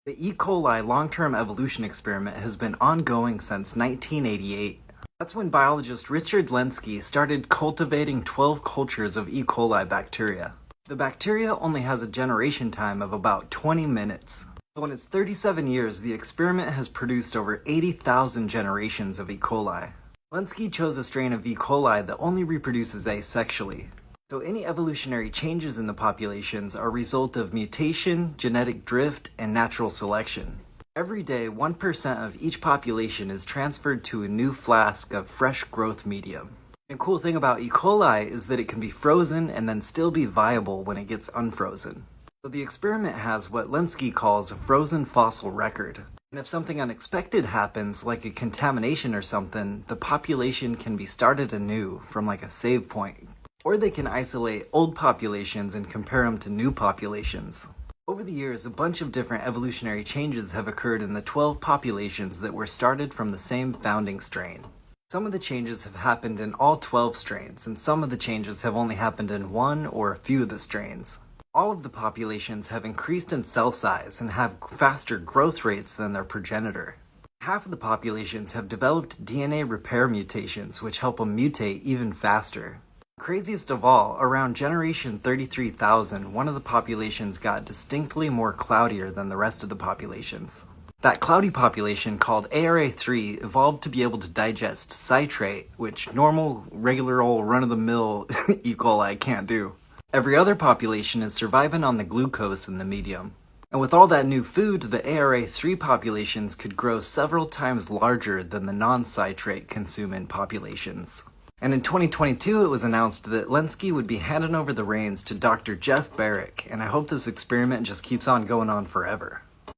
The E. coli long-term evolution experiment has been ongoing since 1988. That's when biologist Richard Lenski started cultivating 12 cultures of E. coli bacteria. The bacteria only has a generation time of about 20 minutes. So in its 37 years, the experiment has produced over 80,000 generations of E. coli. Lenski chose a strain of E. coli that only reproduces asexually. So any evolutionary changes in the populations are a result of mutation, genetic drift, and natural selection. Every day, 1% of each population is transferred to a new flask of fresh growth medium. The cool thing about E. coli is that it can be frozen and then still be viable when it gets unfrozen. So the experiment has what Lenski calls a frozen fossil record. And if something unexpected happens, like a contamination or something, the population can be started anew from like a save point. Or they can isolate old populations and compare them to new populations. Over the years, a bunch of different evolutionary changes have occurred in the 12 populations that were started from the same founding strain. Some of the changes have happened in all 12 strains, and some of the changes have only happened in one or a few of the strains. All of the populations have increased in cell size and have faster growth rates than their progenitor. Half of the populations have developed DNA repair mutations, which help them mutate even faster. Craziest of all, around generation 33,000, one of the populations got distinctly more cloudier than the rest of the populations. That cloudy population, called ARA3, evolved to be able to digest citrate, which normal, regular old run-of-the-mill E. coli can't do. Every other population is surviving on the glucose in the medium. And with all that new food, the ARA3 populations could grow several times larger than the non-citrate consuming populations. And in 2022, it was announced that Lenski would be handing over the reins to Dr. Jeff Barrick, and I hope this experiment just keeps on going on forever.